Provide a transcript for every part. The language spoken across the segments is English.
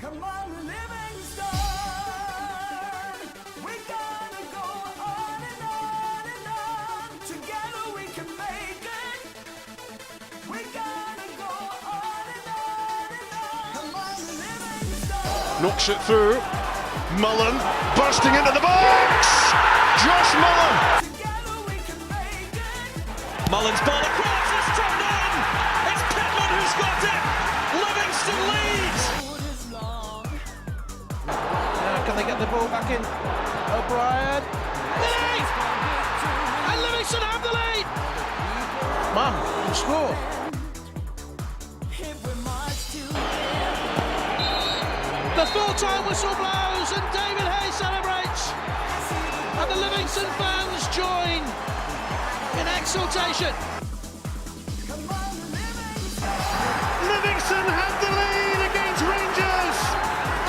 Come on, Livingston. We gotta go on and on and on. Together we can make it. We gotta go on and on and on. Come on, Livingston. Knocks it through. Mullen bursting into the box. Josh Mullen. Together we can make it. Mullen's ball across, it's turned in! It's Pittman who's got it! Livingston leads! Now can they get the ball back in? O'Brien. Lead! And Livingston have the lead! Man, can score. If we march together. The full-time whistle blows and David Hayes celebrates. And the Livingston fans join in exultation. Come on, Livingston. Livingston have the lead against Rangers,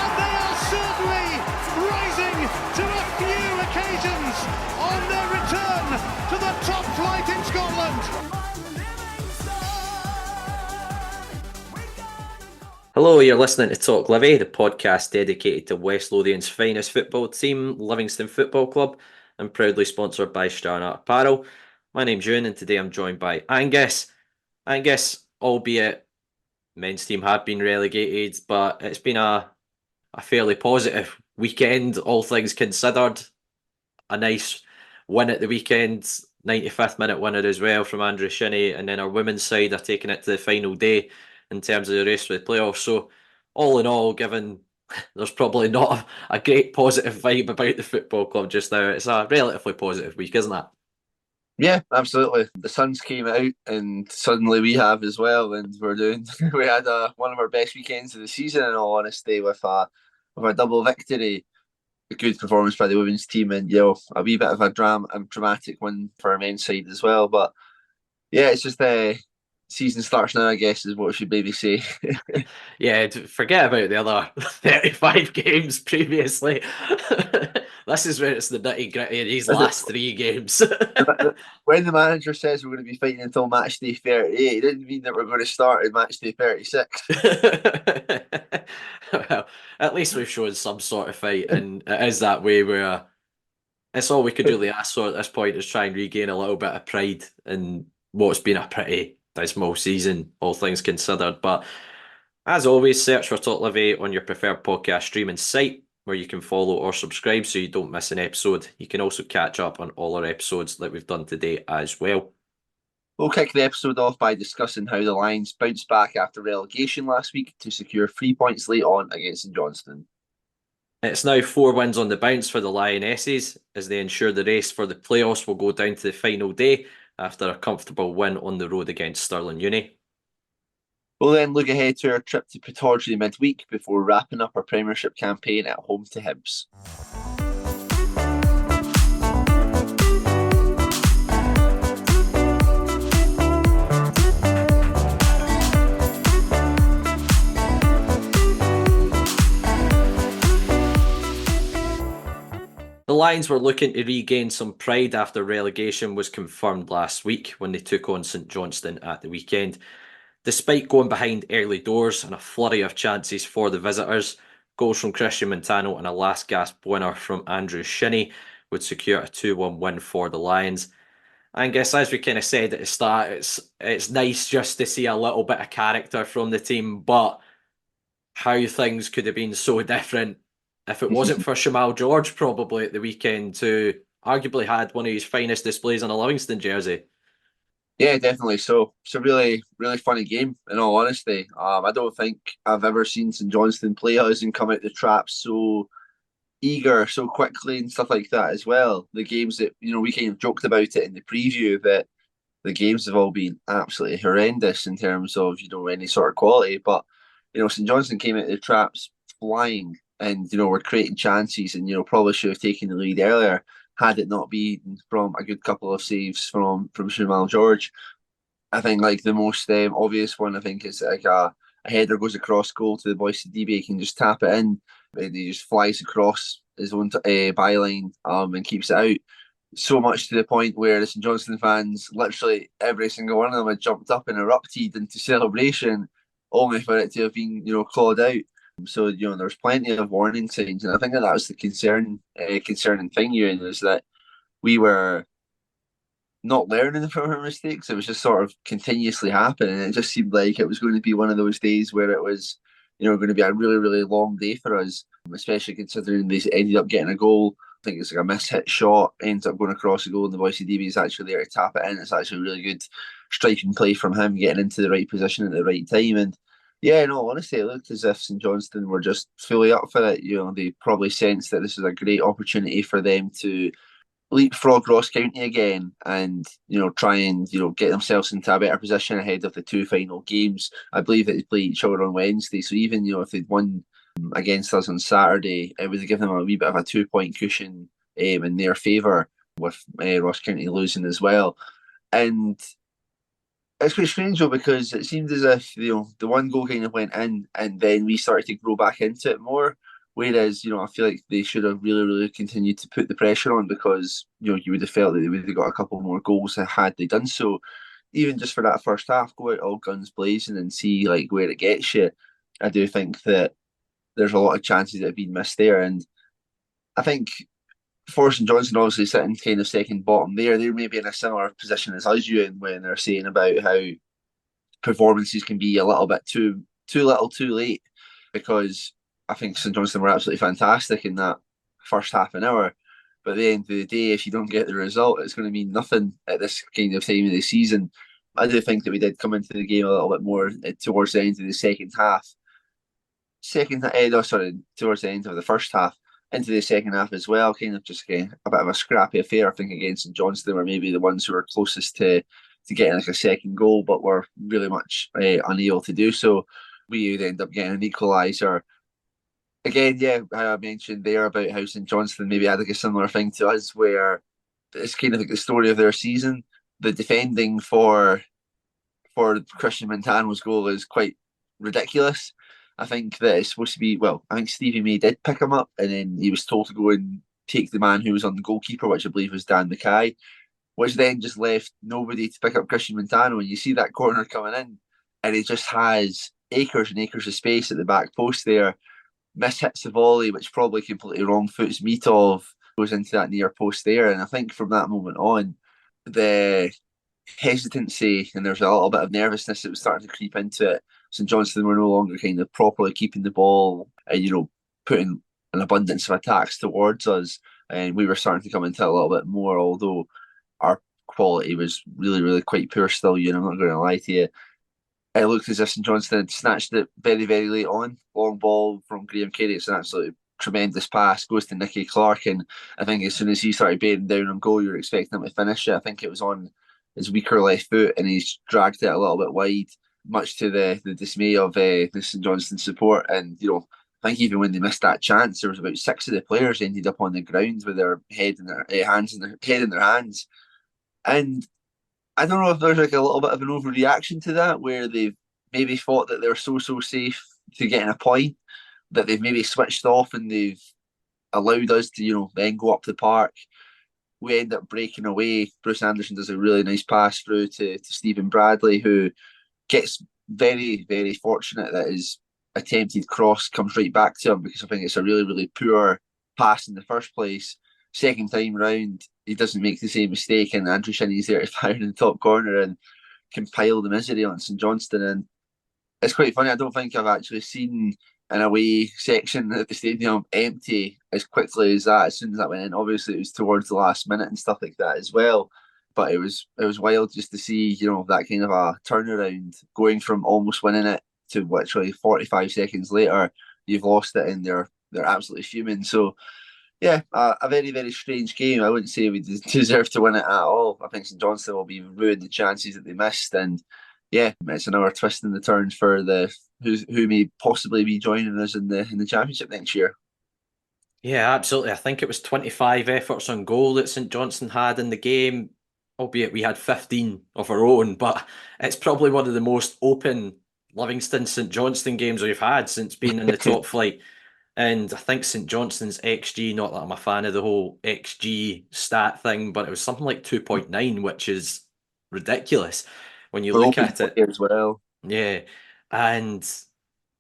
and they are certainly rising to a few occasions on their return to the top flight in Scotland. Come on, Livingston. We gotta go. Hello, you're listening to Talk Livi, the podcast dedicated to West Lothian's finest football team, Livingston Football Club, and proudly sponsored by Stirling Apparel. My name's Euan, and today I'm joined by Angus. Angus, albeit men's team have been relegated, but it's been a fairly positive weekend, all things considered. A nice win at the weekend, 95th minute winner as well from Andrew Shinnie, and then our women's side are taking it to the final day in terms of the race for the playoffs. So all in all, given there's probably not a great positive vibe about the football club just now, it's a relatively positive week, isn't it? Yeah, absolutely. The Suns came out and suddenly we have as well, and we had one of our best weekends of the season, in all honesty, with a double victory. A good performance by the women's team, and a wee bit of a dramatic win for our men's side as well. But yeah, it's just season starts now, I guess, is what I should maybe say. Yeah, forget about the other 35 games previously. This is where it's the nitty gritty in these last 3 games. When the manager says we're going to be fighting until match day 38, it didn't mean that we're going to start at match day 36. Well, at least we've shown some sort of fight, and it is that way where it's all we could really ask for at this point is try and regain a little bit of pride in what's been a pretty dismal season, all things considered. But as always, search for Talk Livi on your preferred podcast streaming site, where you can follow or subscribe so you don't miss an episode. You can also catch up on all our episodes that we've done today as well. We'll kick the episode off by discussing how the Lions bounced back after relegation last week to secure 3 points late on against St Johnstone. It's now 4 wins on the bounce for the Lionesses as they ensure the race for the playoffs will go down to the final day after a comfortable win on the road against Stirling Uni. We'll then look ahead to our trip to Pittodrie midweek before wrapping up our Premiership campaign at home to Hibs. The Lions were looking to regain some pride after relegation was confirmed last week when they took on St Johnstone at the weekend. Despite going behind early doors and a flurry of chances for the visitors, goals from Christian Montano and a last gasp winner from Andrew Shinnie would secure a 2-1 win for the Lions. I guess, as we kind of said at the start, it's nice just to see a little bit of character from the team, but how things could have been so different if it wasn't for Shamal George probably at the weekend, who arguably had one of his finest displays in a Livingston jersey. Yeah, definitely. So it's a really, really funny game, in all honesty. I don't think I've ever seen St Johnstone play us and come out the traps so eager, so quickly and stuff like that as well. The games that, we kind of joked about it in the preview, that the games have all been absolutely horrendous in terms of, any sort of quality. But, St Johnstone came out the traps flying and, were creating chances and, probably should have taken the lead earlier, had it not been from a good couple of saves from Shamal George. I think the most obvious one, I think, is a header goes across goal to the boy Sidibe. He can just tap it in and he just flies across his own byline and keeps it out. So much to the point where the St Johnstone fans, literally every single one of them, had jumped up and erupted into celebration, only for it to have been, clawed out. So, there was plenty of warning signs, and I think that was the concerning thing, Ewan, is that we were not learning from our mistakes. It was just sort of continuously happening. It just seemed like it was going to be one of those days where it was, going to be a really, really long day for us, especially considering they ended up getting a goal. I think it's like a mishit shot, ends up going across the goal, and the Boise DB is actually there to tap it in. It's actually a really good striking play from him, getting into the right position at the right time. And yeah, no, honestly, it looked as if St Johnstone were just fully up for it. They probably sensed that this was a great opportunity for them to leapfrog Ross County again and try and get themselves into a better position ahead of the two final games. I believe that they play each other on Wednesday, so even if they'd won against us on Saturday, it would have given them a wee bit of a 2 point cushion in their favour, with Ross County losing as well. And it's quite strange though, because it seemed as if the one goal kind of went in, and then we started to grow back into it more. Whereas, I feel like they should have really, really continued to put the pressure on, because, you would have felt that they would have got a couple more goals had they done so. Even just for that first half, go out all guns blazing and see like where it gets you. I do think that there's a lot of chances that have been missed there. And I think for St Johnstone, obviously sitting kind of second bottom there, they're maybe in a similar position as us, Ewan, when they're saying about how performances can be a little bit too little too late, because I think St Johnstone were absolutely fantastic in that first half an hour. But at the end of the day, if you don't get the result, it's going to mean nothing at this kind of time of the season. I do think that we did come into the game a little bit more towards the end of the second half. Towards the end of the first half, into the second half as well, kind of just a bit of a scrappy affair, I think, against St Johnstone were maybe the ones who were closest to getting like a second goal, but were really much unable to do so. We would end up getting an equaliser. Again, yeah, I mentioned there about how St Johnstone maybe had like a similar thing to us, where it's kind of like the story of their season. The defending for Christian Montano's goal is quite ridiculous. I think that it's supposed to be, I think Stevie May did pick him up, and then he was told to go and take the man who was on the goalkeeper, which I believe was Dan Mackay, which then just left nobody to pick up Christian Montano. And you see that corner coming in, and he just has acres and acres of space at the back post there, mishits the volley, which probably completely wrong foots Mitov, goes into that near post there. And I think from that moment on, the hesitancy and there's a little bit of nervousness that was starting to creep into it. St Johnstone were no longer kind of properly keeping the ball and, putting an abundance of attacks towards us. And we were starting to come into it a little bit more, although our quality was really, really quite poor still. I'm not going to lie to you. It looked as if St Johnstone had snatched it very, very late on. Long ball from Graham Carey. It's an absolutely tremendous pass. Goes to Nicky Clark. And I think as soon as he started bearing down on goal, you were expecting him to finish it. I think it was on his weaker left foot, and he's dragged it a little bit wide, much to the dismay of the St Johnstone support. And, I think even when they missed that chance, there was about 6 of the players ended up on the ground with their head in their hands in their hands. And I don't know if there's like a little bit of an overreaction to that, where they've maybe thought that they're so safe to getting a point, that they've maybe switched off and they've allowed us to, then go up the park. We end up breaking away. Bruce Anderson does a really nice pass through to Stephen Bradley, who gets very, very fortunate that his attempted cross comes right back to him, because I think it's a really, really poor pass in the first place. Second time round, he doesn't make the same mistake, and Andrew Shinney's there to fire in the top corner and compile the misery on St Johnstone. And it's quite funny. I don't think I've actually seen an away section at the stadium empty as quickly as that. As soon as that went in, obviously it was towards the last minute and stuff like that as well. But it was wild just to see, that kind of a turnaround, going from almost winning it to literally 45 seconds later, you've lost it and they're absolutely fuming. So yeah, a very, very strange game. I wouldn't say we deserve to win it at all. I think St Johnstone will be ruined the chances that they missed, and yeah, it's another twist in the turn for who may possibly be joining us in the Championship next year. Yeah, absolutely. I think it was 25 efforts on goal that St Johnstone had in the game, albeit we had 15 of our own, but it's probably one of the most open Livingston St Johnstone games we've had since being in the top flight. And I think St Johnstone's XG, not that I'm a fan of the whole XG stat thing, but it was something like 2.9, which is ridiculous when you look at it as well. Yeah, and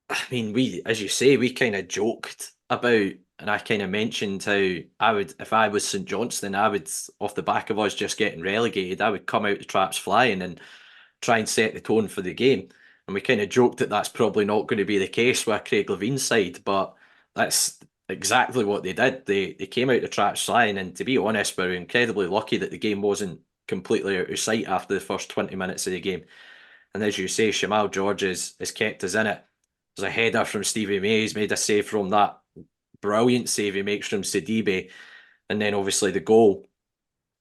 I mean, as you say, we kind of joked about, and I kind of mentioned how I would, if I was St Johnstone, I would, off the back of us just getting relegated, I would come out the traps flying and try and set the tone for the game. And we kind of joked that that's probably not going to be the case with Craig Levine's side, but that's exactly what they did. They came out the traps flying, and to be honest, we were incredibly lucky that the game wasn't completely out of sight after the first 20 minutes of the game. And as you say, Shamal George has kept us in it. There's a header from Stevie May. He's made a save from that brilliant save he makes from Sidibe. And then obviously the goal.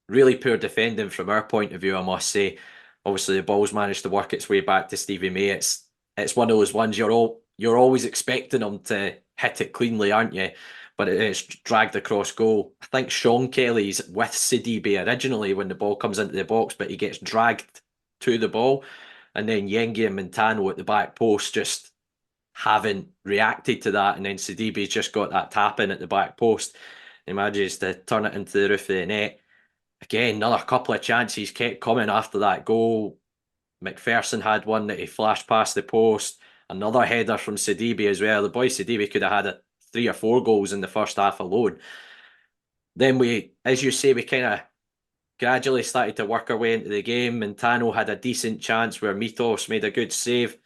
Really poor defending from our point of view, I must say. Obviously the ball's managed to work its way back to Stevie May. It's one of those ones you're always expecting him to hit it cleanly, aren't you? But it's dragged across goal. I think Sean Kelly's with Sidibe originally when the ball comes into the box, but he gets dragged to the ball. And then Yengi and Montano at the back post just haven't reacted to that. And then Sidibe's just got that tap in at the back post. He manages to turn it into the roof of the net. Again, another couple of chances kept coming after that goal. McPherson had one that he flashed past the post. Another header from Sidibe as well. The boy Sidibe could have had 3 or 4 goals in the first half alone. Then we, as you say, we kind of gradually started to work our way into the game. Montano had a decent chance where Mitos made a good save.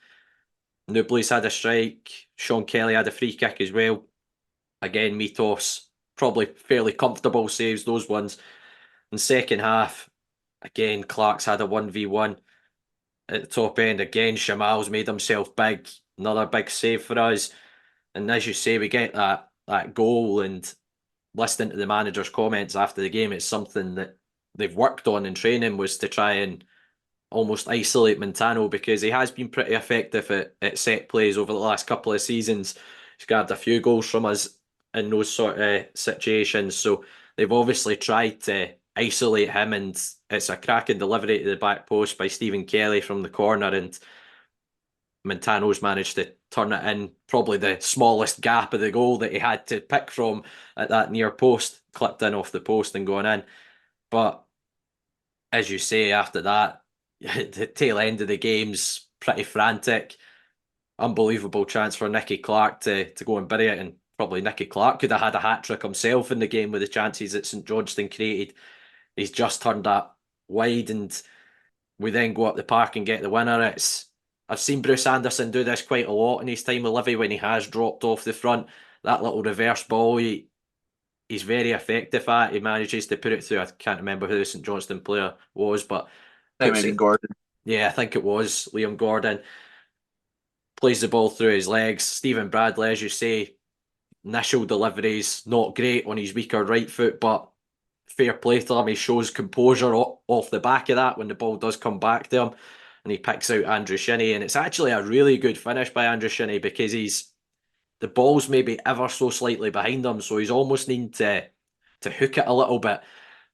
Nubly's had a strike. Sean Kelly had a free kick as well. Again, Mitos, probably fairly comfortable saves, those ones. In second half, again, Clark's had a 1v1 at the top end. Again, Shamal's made himself big. Another big save for us. And as you say, we get that goal, and listening to the manager's comments after the game, it's something that they've worked on in training, was to try and almost isolate Montano, because he has been pretty effective at set plays over the last couple of seasons. He's grabbed a few goals from us in those sort of situations. So they've obviously tried to isolate him, and it's a cracking delivery to the back post by Stephen Kelly from the corner, and Montano's managed to turn it in, probably the smallest gap of the goal that he had to pick from at that near post, clipped in off the post and gone in. But as you say, after that, the tail end of the game's pretty frantic. Unbelievable chance for Nicky Clark to go and bury it, and probably Nicky Clark could have had a hat-trick himself in the game with the chances that St Johnstone created. He's just turned that wide, and we then go up the park and get the winner. I've seen Bruce Anderson do this quite a lot in his time with Livy when he has dropped off the front. That little reverse ball, he's very effective at. He manages to put it through. I can't remember who the St Johnstone player was, but Maybe Gordon. Yeah, I think it was Liam Gordon. Plays the ball through his legs. Stephen Bradley, as you say, initial deliveries not great on his weaker right foot, but fair play to him. He shows composure off the back of that when the ball does come back to him, and he picks out Andrew Shinnie. And it's actually a really good finish by Andrew Shinnie, because the ball's maybe ever so slightly behind him, so he's almost needing to hook it a little bit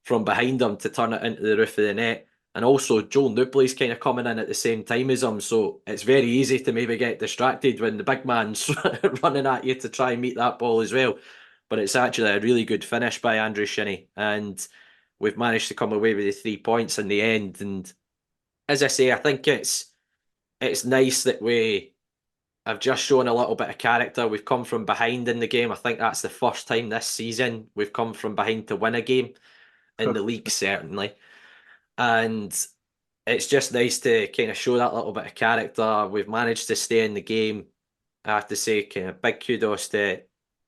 from behind him to turn it into the roof of the net. And also, Joel Newbley's kind of coming in at the same time as him, so it's very easy to maybe get distracted when the big man's running at you to try and meet that ball as well. But it's actually a really good finish by Andrew Shinnie, and we've managed to come away with the 3 points in the end. And as I say, I think it's nice that we have just shown a little bit of character. We've come from behind in the game. I think that's the first time this season we've come from behind to win a game in the league, certainly. And it's just nice to kind of show that little bit of character. We've managed to stay in the game. I have to say, kind of big kudos to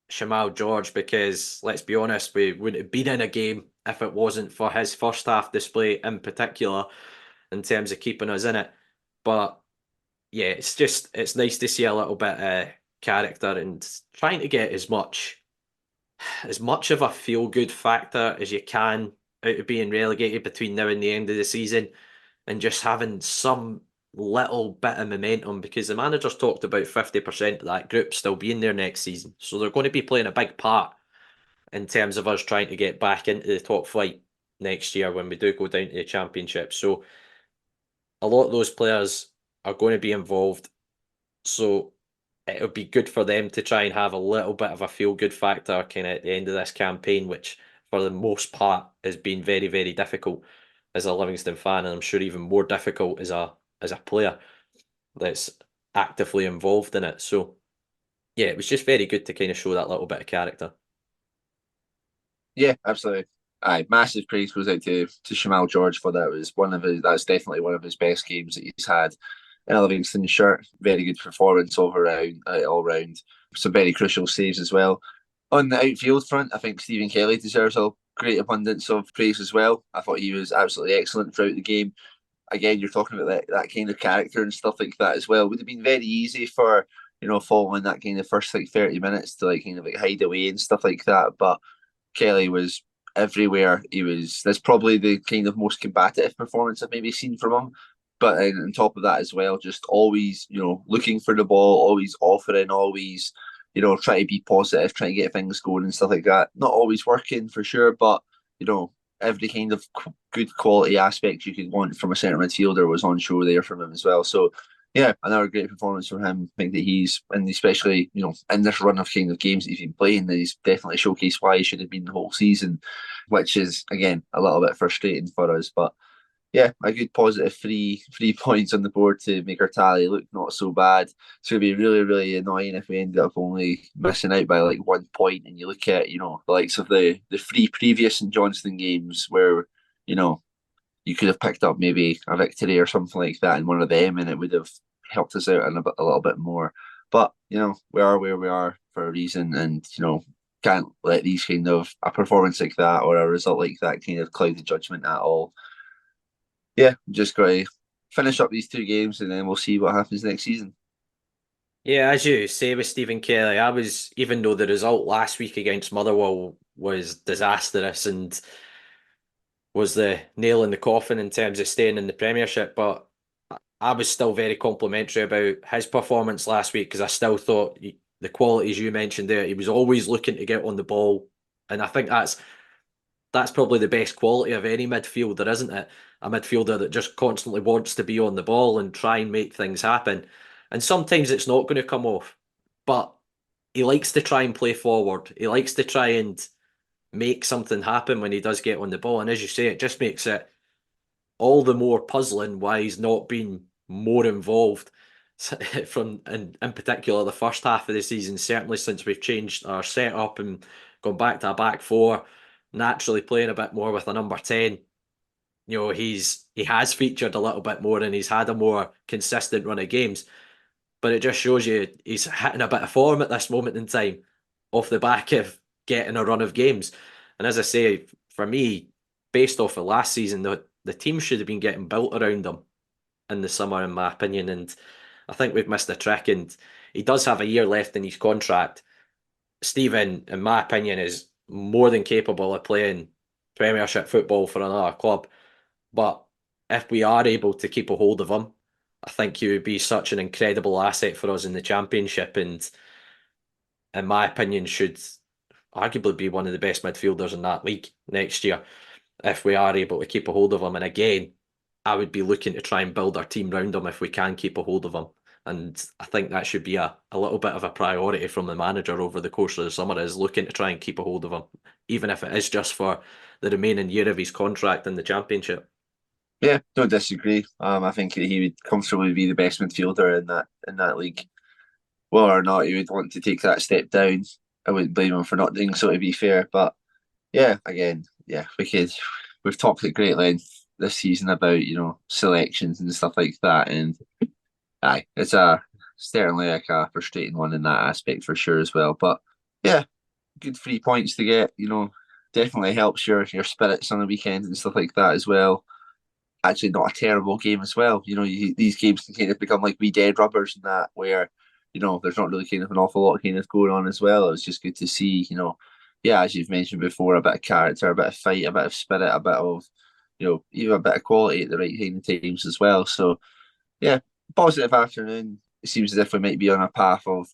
Shamal George, because let's be honest, we wouldn't have been in a game if it wasn't for his first half display in particular, in terms of keeping us in it. But yeah, it's nice to see a little bit of character and trying to get as much of a feel good factor as you can out of being relegated between now and the end of the season, and just having some little bit of momentum, because the manager's talked about 50% of that group still being there next season, so they're going to be playing a big part in terms of us trying to get back into the top flight next year when we do go down to the Championship. So a lot of those players are going to be involved, so it would be good for them to try and have a little bit of a feel-good factor kind of at the end of this campaign, which for the most part has been very, very difficult as a Livingston fan, and I'm sure even more difficult as a player that's actively involved in it. So Yeah, it was just very good to kind of show that little bit of character. Yeah, absolutely. Aye, massive praise goes out to Shamal George for that. It was one of his. That's definitely one of his best games that he's had in a Livingston shirt. Very good performance all round. Some very crucial saves as well. On the outfield front, I think Stephen Kelly deserves a great abundance of praise as well. I thought he was absolutely excellent throughout the game. Again, you're talking about that kind of character and stuff like that as well. It would have been very easy for, following that kind of first like 30 minutes to like kind of like hide away and stuff like that. But Kelly was everywhere. That's probably the kind of most combative performance I've maybe seen from him. But on top of that as well, just always, looking for the ball, always offering, always, trying to be positive, trying to get things going and stuff like that. Not always working for sure, but, every kind of good quality aspect you could want from a centre midfielder was on show there from him as well. So, yeah, another great performance from him. I think that and especially, in this run of kind of games that he's been playing, that he's definitely showcased why he should have been the whole season, which is, again, a little bit frustrating for us. But yeah, a good positive three points on the board to make our tally look not so bad. It's going to be really, really annoying if we end up only missing out by like 1 point. And you look at, the likes of the three previous St Johnstone games where, you could have picked up maybe a victory or something like that in one of them, and it would have helped us out a little bit more. But we are where we are for a reason, and can't let these kind of a performance like that or a result like that kind of cloud the judgment at all. Yeah, just got to finish up these two games, and then we'll see what happens next season. Yeah, as you say with Stephen Kelly, even though the result last week against Motherwell was disastrous and was the nail in the coffin in terms of staying in the Premiership, but I was still very complimentary about his performance last week because I still thought the qualities you mentioned there, he was always looking to get on the ball, and I think that's probably the best quality of any midfielder, isn't it? A midfielder that just constantly wants to be on the ball and try and make things happen. And sometimes it's not going to come off, but he likes to try and play forward. He likes to try and make something happen when he does get on the ball. And as you say, it just makes it all the more puzzling why he's not been more involved from in particular the first half of the season, certainly since we've changed our setup and gone back to a back four, naturally playing a bit more with a number 10. He has featured a little bit more and he's had a more consistent run of games. But it just shows you he's hitting a bit of form at this moment in time off the back of getting a run of games. And as I say, for me, based off of last season, the team should have been getting built around him in the summer, in my opinion. And I think we've missed a trick. And he does have a year left in his contract. Stephen, in my opinion, is more than capable of playing Premiership football for another club. But if we are able to keep a hold of him, I think he would be such an incredible asset for us in the Championship, and in my opinion, should arguably be one of the best midfielders in that league next year if we are able to keep a hold of him. And again, I would be looking to try and build our team round him if we can keep a hold of him. And I think that should be a little bit of a priority from the manager over the course of the summer, is looking to try and keep a hold of him, even if it is just for the remaining year of his contract in the Championship. Yeah, don't disagree. I think that he would comfortably be the best midfielder in that league. Whether or not he would want to take that step down, I wouldn't blame him for not doing so, to be fair. But yeah, again, yeah, we've talked at great length this season about selections and stuff like that, and aye, it's certainly like a frustrating one in that aspect for sure as well. But yeah, good 3 points to get. Definitely helps your spirits on the weekend and stuff like that as well. Actually, not a terrible game as well. These games can kind of become like wee dead rubbers and that, where there's not really kind of an awful lot kind of going on as well. It was just good to see, yeah, as you've mentioned before, a bit of character, a bit of fight, a bit of spirit, a bit of, even a bit of quality at the right kind of times as well. So yeah, positive afternoon. It seems as if we might be on a path of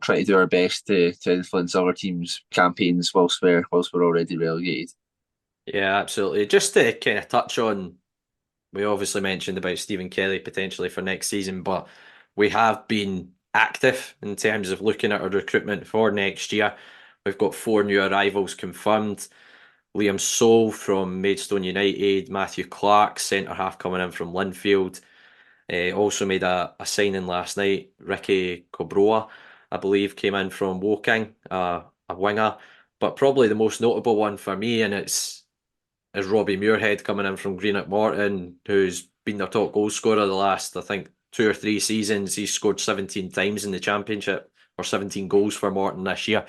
trying to do our best to influence other teams' campaigns whilst we're already relegated. Yeah, absolutely. Just to kind of touch on, we obviously mentioned about Stephen Kelly potentially for next season, but we have been active in terms of looking at our recruitment for next year. We've got 4 new arrivals confirmed. Liam Soule from Maidstone United, Matthew Clark, centre half coming in from Linfield. Also made a signing last night, Ricky Cobroa I believe, came in from Woking, a winger. But probably the most notable one for me, and is Robbie Muirhead coming in from Greenock Morton, who's been their top goal scorer the last, I think, 2 or 3 seasons. He's scored 17 times in the Championship, or 17 goals for Morton this year.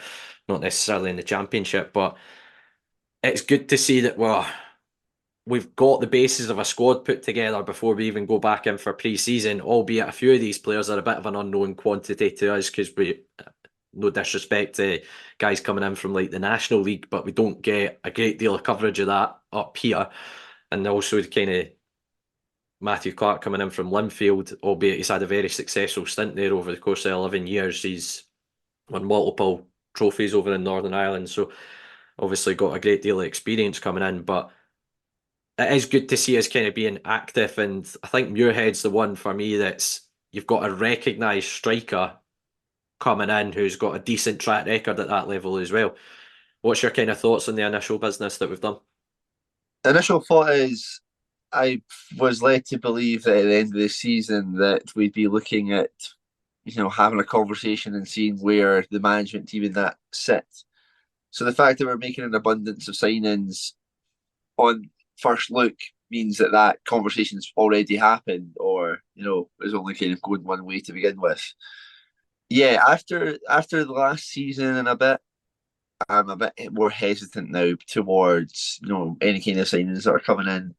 Not necessarily in the Championship, but it's good to see that we've got the basis of a squad put together before we even go back in for pre-season, albeit a few of these players are a bit of an unknown quantity to us because no disrespect to guys coming in from like the National League, but we don't get a great deal of coverage of that up here. And also kind of Matthew Clark coming in from Linfield, albeit he's had a very successful stint there over the course of 11 years. He's won multiple trophies over in Northern Ireland, so obviously got a great deal of experience coming in, but it is good to see us kind of being active, and I think Muirhead's the one for me that's you've got a recognised striker coming in who's got a decent track record at that level as well. What's your kind of thoughts on the initial business that we've done? The initial thought is I was led to believe that at the end of the season that we'd be looking at, having a conversation and seeing where the management team in that sit. So the fact that we're making an abundance of signings on first look means that conversation's already happened, or is only kind of going one way to begin with. Yeah, after the last season and a bit, I'm a bit more hesitant now towards any kind of signings that are coming in.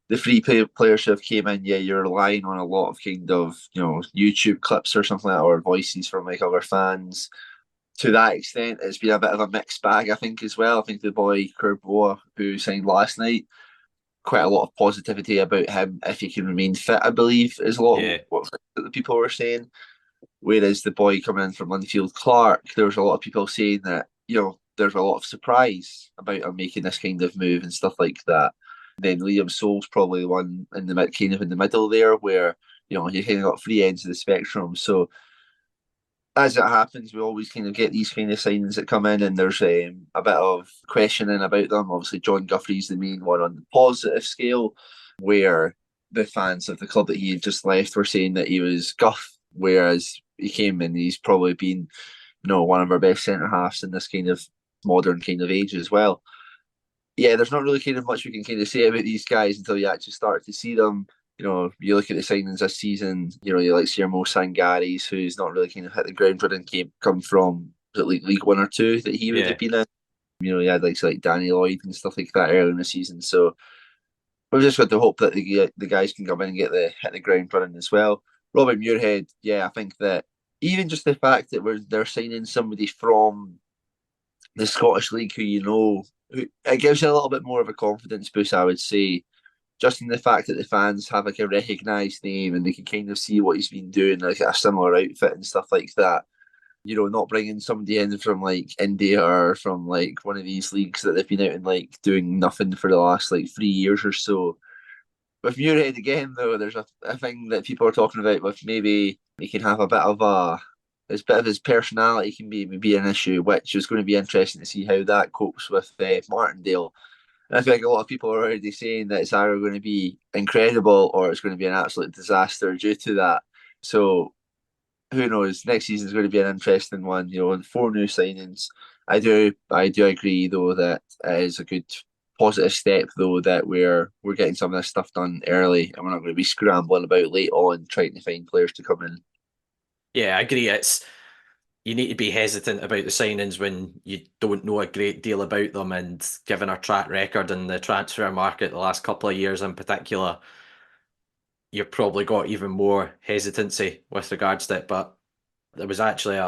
The free players who have came in, yeah, you're relying on a lot of kind of YouTube clips or something like that, or voices from like other fans. To that extent, it's been a bit of a mixed bag, I think, as well. I think the boy Kerboa, who signed last night, quite a lot of positivity about him if he can remain fit, I believe, is a lot of what the people were saying. Whereas the boy coming in from Linfield, Clark, there was a lot of people saying that, there's a lot of surprise about him making this kind of move and stuff like that. Then Liam Soul's probably the one in the kind of in the middle there, where you kind of got three ends of the spectrum. So as it happens, we always kind of get these kind of signings that come in, and there's a bit of questioning about them. Obviously, John Guthrie's the main one on the positive scale, where the fans of the club that he had just left were saying that he was guff, whereas he came in, he's probably been, one of our best centre halves in this kind of modern kind of age as well. Yeah, there's not really kind of much we can kind of say about these guys until you actually start to see them. You look at the signings this season, you like Siermo Sangaris, who's not really kind of hit the ground running, come from, was it like League 1 or 2 that he would have been in? He had like Danny Lloyd and stuff like that earlier in the season. So we've just got to hope that the guys can come in and hit the ground running as well. Robert Muirhead, yeah, I think that even just the fact that they're signing somebody from the Scottish League who it gives you a little bit more of a confidence boost, I would say. Just in the fact that the fans have like a recognised name and they can kind of see what he's been doing, like a similar outfit and stuff like that. Not bringing somebody in from like India or from like one of these leagues that they've been out in like doing nothing for the last like 3 years or so. With Muirhead again, though, there's a thing that people are talking about with maybe he can have a bit of his personality can be an issue, which is going to be interesting to see how that copes with Martindale. And I feel like a lot of people are already saying that it's either going to be incredible or it's going to be an absolute disaster due to that. So who knows? Next season is going to be an interesting one. 4 new signings. I do agree though that it is a good positive step though that we're getting some of this stuff done early and we're not going to be scrambling about late on trying to find players to come in. Yeah, I agree. You need to be hesitant about the signings when you don't know a great deal about them, and given our track record in the transfer market the last couple of years in particular, you've probably got even more hesitancy with regards to it. But there was actually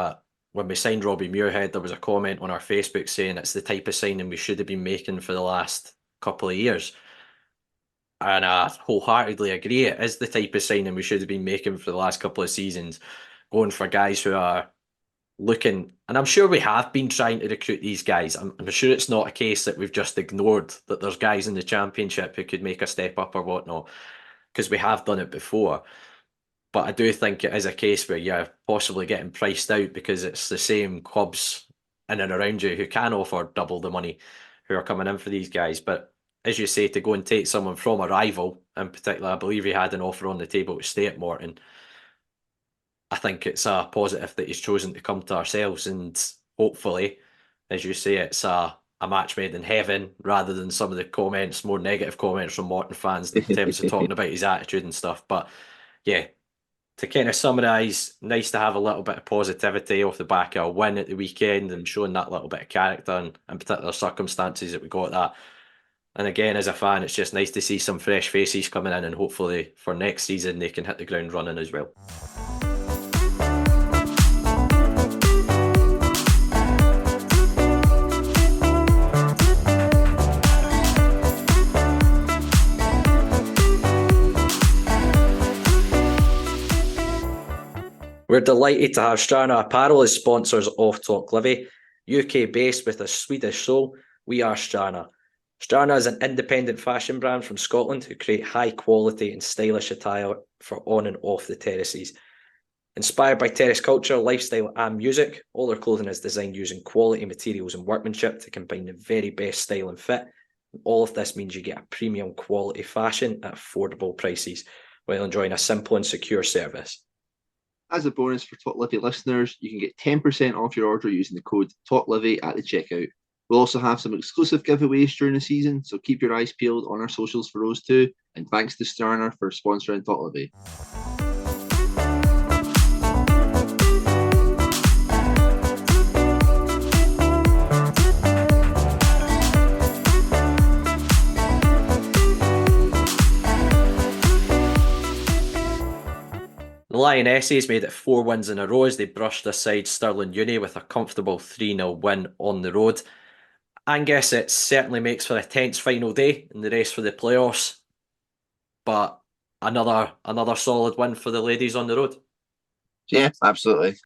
when we signed Robbie Muirhead, there was a comment on our Facebook saying it's the type of signing we should have been making for the last couple of years. And I wholeheartedly agree. It is the type of signing we should have been making for the last couple of seasons, going for guys who are looking, and I'm sure we have been trying to recruit these guys. I'm sure it's not a case that we've just ignored that there's guys in the Championship who could make a step up or whatnot, because we have done it before. But I do think it is a case where you're possibly getting priced out because it's the same clubs in and around you who can offer double the money who are coming in for these guys. But as you say, to go and take someone from a rival in particular, I believe he had an offer on the table to stay at Morton. I think it's a positive that he's chosen to come to ourselves, and hopefully, as you say, it's a match made in heaven rather than some of the comments, more negative comments from Morton fans in terms of talking about his attitude and stuff. But yeah, to kind of summarise, nice to have a little bit of positivity off the back of a win at the weekend and showing that little bit of character and in particular circumstances that we got that. And again, as a fan, it's just nice to see some fresh faces coming in, and hopefully for next season they can hit the ground running as well. We're delighted to have Strana Apparel as sponsors of Talk Livi. UK based with a Swedish soul, we are Strana. Strana is an independent fashion brand from Scotland who create high quality and stylish attire for on and off the terraces. Inspired by terrace culture, lifestyle and music, all their clothing is designed using quality materials and workmanship to combine the very best style and fit. And all of this means you get a premium quality fashion at affordable prices while enjoying a simple and secure service. As a bonus for Talk Livi listeners, you can get 10% off your order using the code TalkLivi at the checkout. We'll also have some exclusive giveaways during the season, so keep your eyes peeled on our socials for those too. And thanks to Sterner for sponsoring Talk Livi. The Lionesses made it 4 wins in a row as they brushed aside Stirling Uni with a comfortable 3-0 win on the road. Angus, it certainly makes for a tense final day in the race for the playoffs, but another solid win for the ladies on the road. Yeah, absolutely.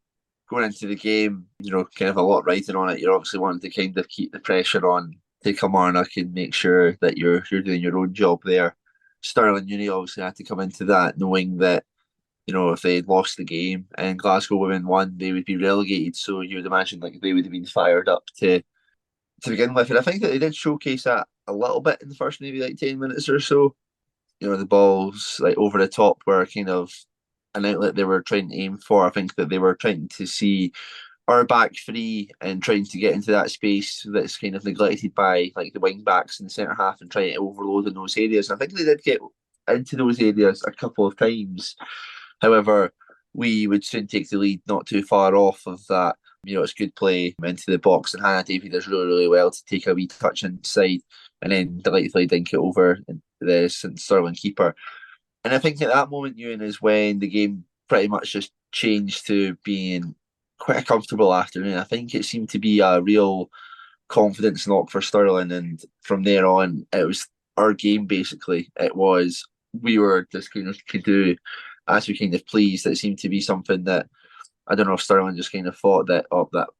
Going into the game, kind of a lot riding on it. You're obviously wanting to kind of keep the pressure on to Kilmarnock and make sure that you're doing your own job there. Stirling Uni obviously had to come into that knowing that if they had lost the game and Glasgow women won, they would be relegated. So you would imagine they would have been fired up to begin with. And I think that they did showcase that a little bit in the first maybe 10 minutes or so. The balls over the top were kind of an outlet they were trying to aim for. I think that they were trying to see our back free and trying to get into that space that's kind of neglected by the wing backs in the centre half and trying to overload in those areas. And I think they did get into those areas a couple of times. However, we would soon take the lead not too far off of that. It's good play into the box, and Hannah Davy does really, really well to take a wee touch inside and then delightfully dink it over the St Stirling keeper. And I think at that moment, Euan, is when the game pretty much just changed to being quite a comfortable afternoon. I think it seemed to be a real confidence knock for Stirling, and from there on, it was our game basically. We were just kind of to do as we kind of pleased. It seemed to be something that I don't know if Stirling just kind of thought that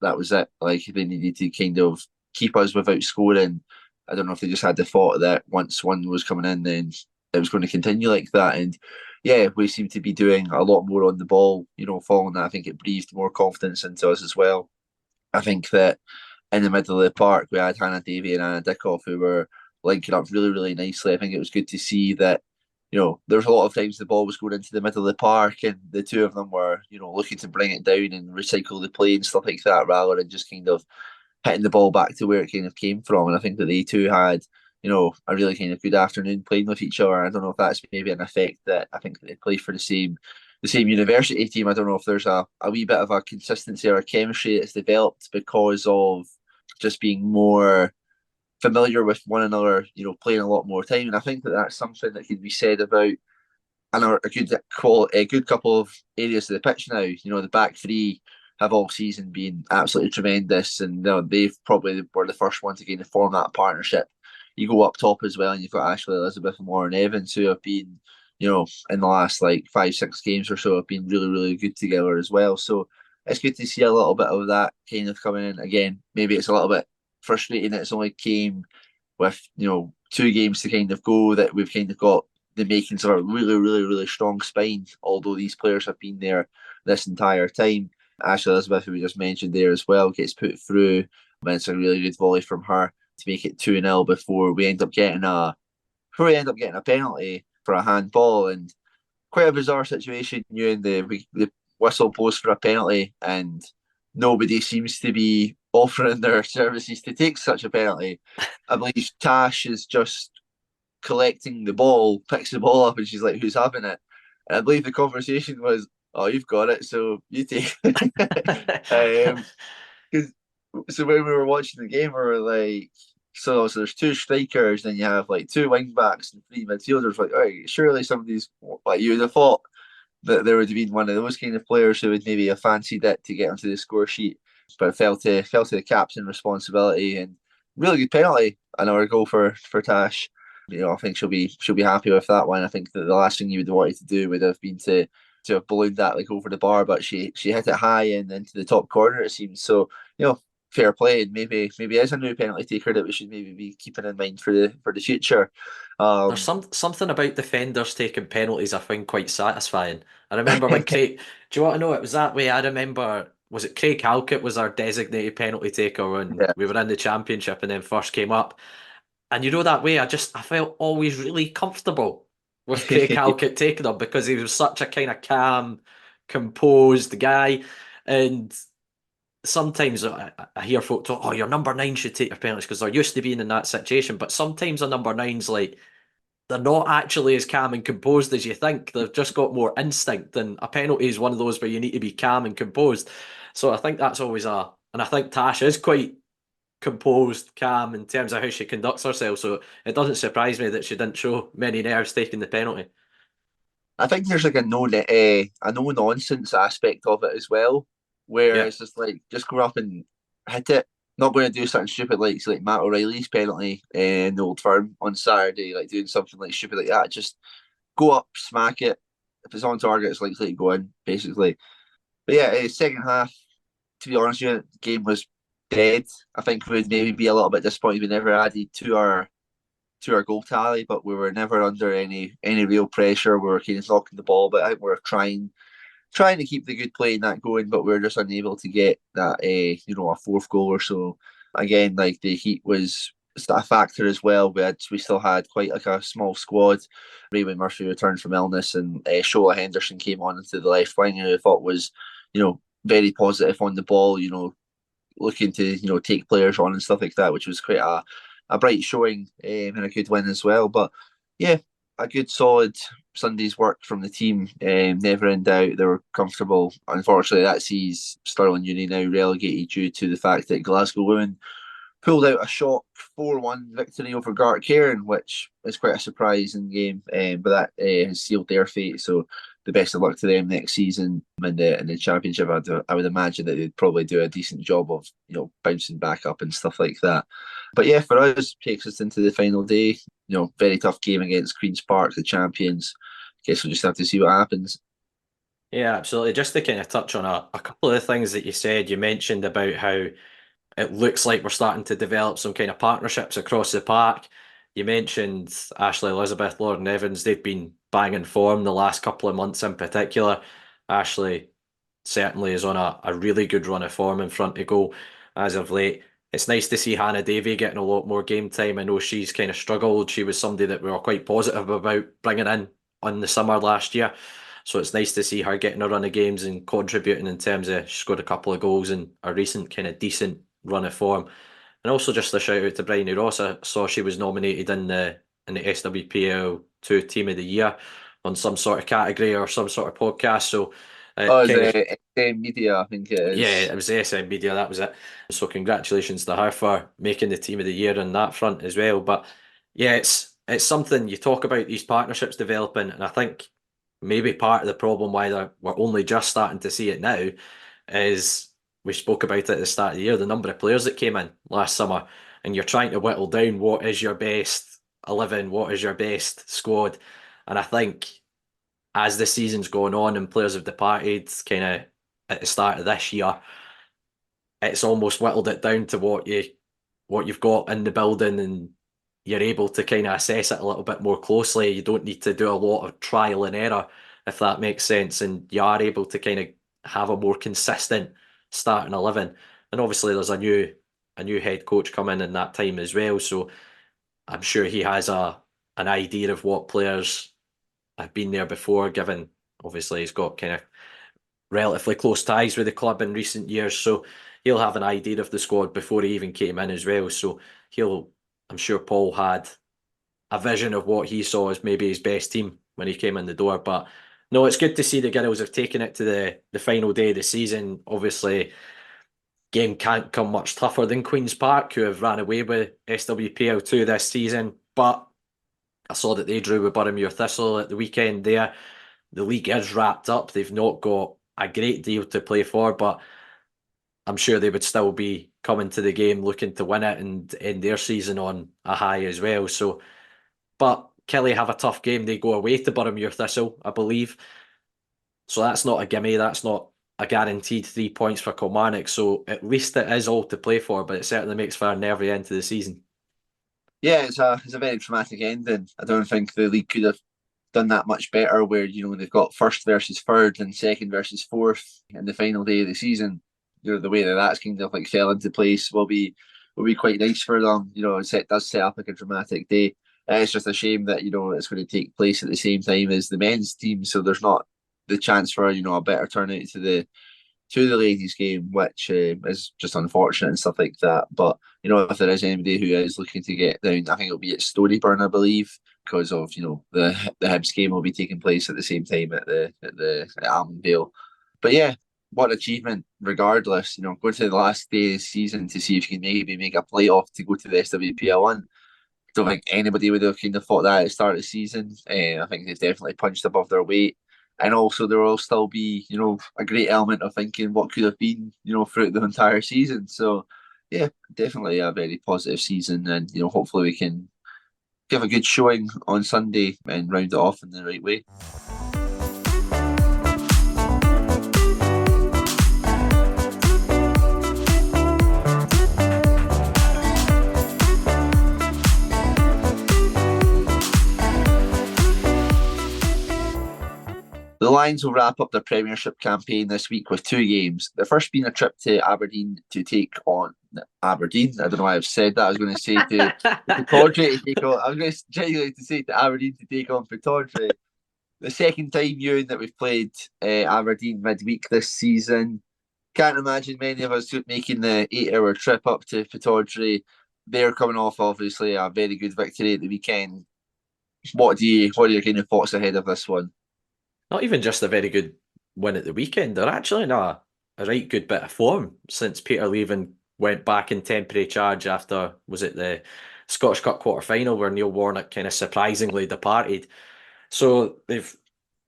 that was it. They needed to kind of keep us without scoring. I don't know if they just had the thought that once one was coming in, then it was going to continue like that. And yeah, we seem to be doing a lot more on the ball. Following that, I think it breathed more confidence into us as well. I think that in the middle of the park, we had Hannah Davy and Anna Dickoff who were linking up really, really nicely. I think it was good to see that there was a lot of times the ball was going into the middle of the park and the two of them were, looking to bring it down and recycle the play and stuff like that rather than just kind of hitting the ball back to where it kind of came from. And I think that they two had, a really kind of good afternoon playing with each other. I don't know if that's maybe an effect that I think that they play for the same university team. I don't know if there's a wee bit of a consistency or a chemistry that's developed because of just being more familiar with one another, playing a lot more time. And I think that that's something that can be said about a good couple of areas of the pitch now. The back three have all season been absolutely tremendous, and they've probably were the first ones to kind of form that partnership. You go up top as well, and you've got Ashley Elizabeth and Warren Evans, who have been, in the last 5-6 games or so, have been really, really good together as well. So it's good to see a little bit of that kind of coming in. Again, maybe it's a little bit frustrating that it's only came with 2 games to kind of go, that we've kind of got the makings of a really, really, really strong spine, although these players have been there this entire time. Ashley Elizabeth, who we just mentioned there as well, gets put through, and it's a really good volley from her to make it 2-0 before we end up getting a penalty for a handball. And quite a bizarre situation. The whistle blows for a penalty and nobody seems to be offering their services to take such a penalty. I believe Tash is just collecting the ball, picks the ball up, and she's like, "Who's having it?" And I believe the conversation was, "Oh, you've got it, so you take it." Cause, so when we were watching the game, we were like, so there's two strikers, then you have like two wing backs and three midfielders. Like, all right, surely somebody's like you would have thought that there would have been one of those kind of players who would maybe have fancied it to get onto the score sheet, but it fell to the captain responsibility and really good penalty. Another goal for Tash. I think she'll be happy with that one. I think that the last thing you would have wanted to do would have been to have ballooned that like over the bar, but she hit it high and into the top corner, it seems. So, fair play, and maybe as a new penalty taker that we should maybe be keeping in mind for the future. There's something about defenders taking penalties I find quite satisfying. I remember when Craig, do you want to know it was that way? I remember, was it Craig Halkett was our designated penalty taker when Yeah. we were in the Championship and then first came up. And that way, I felt always really comfortable with Craig Halkett taking them because he was such a kind of calm, composed guy. And sometimes I hear folk talk, "Oh, your number nine should take your penalties," because they're used to being in that situation. But sometimes a number nine's like, they're not actually as calm and composed as you think. They've just got more instinct, and a penalty is one of those where you need to be calm and composed. So I think that's always and I think Tash is quite composed, calm in terms of how she conducts herself. So it doesn't surprise me that she didn't show many nerves taking the penalty. I think there's like a no nonsense aspect of it as well, where Yeah, it's just like just go up and hit it. Not going to do something stupid like Matt O'Reilly's penalty in the Old Firm on Saturday, like doing something like stupid like that. Just go up, smack it. If it's on target, it's likely to go in, basically. But yeah, second half, to be honest with you, the game was dead. I think we'd maybe be a little bit disappointed we never added to our goal tally, but we were never under any real pressure. We were kind of knocking the ball, but I think we were trying to keep the good play in that going, but we were just unable to get that a fourth goal or so. Again, like the heat was a factor as well. We still had quite like a small squad. Raymond Murphy returned from illness, and Shola Henderson came on into the left wing, who I thought was very positive on the ball. Looking to take players on and stuff like that, which was quite a bright showing and a good win as well. But yeah, a good solid Sunday's work from the team. Never in doubt, they were comfortable. Unfortunately, that sees Stirling Uni now relegated due to the fact that Glasgow Women pulled out a shock 4-1 victory over Gartcairn, which is quite a surprising game. But that has sealed their fate. So the best of luck to them next season in the championship. I would imagine that they'd probably do a decent job of bouncing back up and stuff like that. But yeah, for us, takes us into the final day. Very tough game against Queen's Park, the champions. Guess we'll just have to see what happens. yeah, absolutely. Just to kind of touch on a couple of the things that you said, you mentioned about how it looks like we're starting to develop some kind of partnerships across the park. You mentioned Ashley Elizabeth, Lauren Evans. They've been banging form the last couple of months in particular. Ashley certainly is on a really good run of form in front of goal as of late. It's nice to see Hannah Davey getting a lot more game time. I know she's kind of struggled. She was somebody that we were quite positive about bringing in the summer last year. So it's nice to see her getting a run of games and contributing in terms of she scored a couple of goals in a recent kind of decent run of form. And also just a shout out to Bryony Ross. I saw she was nominated in the SWPL 2 Team of the Year on some sort of category or some sort of podcast. So Oh, kind of it's media, I think it yeah, is. it was the SM Media, that was it. So congratulations to her for making the Team of the Year on that front as well. But yeah, it's something you talk about these partnerships developing, and I think maybe part of the problem why we're only just starting to see it now is we spoke about it at the start of the year, the number of players that came in last summer, and you're trying to whittle down what is your best 11, what is your best squad. And I think as the season's going on and players have departed kind of at the start of this year, it's almost whittled it down to what you've got in the building, and you're able to kind of assess it a little bit more closely. You don't need to do a lot of trial and error, if that makes sense, and you are able to kind of have a more consistent starting 11. And obviously there's a new head coach coming in that time as well, so I'm sure he has an idea of what players have been there before, given obviously he's got kind of relatively close ties with the club in recent years, so he'll have an idea of the squad before he even came in as well. So I'm sure Paul had a vision of what he saw as maybe his best team when he came in the door. But no, it's good to see the girls have taken it to the final day of the season. Obviously, game can't come much tougher than Queen's Park, who have ran away with SWPL2 this season. But I saw that they drew with Boroughmuir Thistle at the weekend there. The league is wrapped up. They've not got a great deal to play for, but I'm sure they would still be coming to the game looking to win it and end their season on a high as well. So, but Kelly have a tough game. They go away to Boroughmuir Thistle, I believe. So that's not a gimme. That's not a guaranteed 3 points for Kilmarnock. So at least it is all to play for, but it certainly makes for a nervy end to the season. Yeah, it's a very traumatic ending. I don't think the league could have done that much better. Where they've got first versus third and second versus fourth in the final day of the season. The way that that's kind of like fell into place will be quite nice for them. It does set up like a dramatic day. It's just a shame that it's going to take place at the same time as the men's team, so there's not the chance for a better turnout to the ladies' game, which is just unfortunate and stuff like that. But if there is anybody who is looking to get down, I think it'll be at Storyburn, I believe, because of the Hibs game will be taking place at the same time at Almondale. But yeah, what achievement! Regardless, go to the last day of the season to see if you can maybe make a playoff to go to the SWPL1. Don't think anybody would have kind of thought that at the start of the season. I think they've definitely punched above their weight. And also there will still be, a great element of thinking what could have been, throughout the entire season. So yeah, definitely a very positive season, and hopefully we can give a good showing on Sunday and round it off in the right way. The Lions will wrap up their Premiership campaign this week with 2 games. The first being a trip to Aberdeen to take on Aberdeen. I don't know why I've said that. I was going to say to Pittodrie to take on. I was going to genuinely to say to Aberdeen to take on Pittodrie. The second time, Euan, that we've played Aberdeen midweek this season. Can't imagine many of us making the 8-hour trip up to Pittodrie. They're coming off obviously a very good victory at the weekend. What are your kind of thoughts ahead of this one? Not even just a very good win at the weekend. They're actually in a right good bit of form since Peter Leaving went back in temporary charge after, was it the Scottish Cup quarter-final where Neil Warnock kind of surprisingly departed. So they've,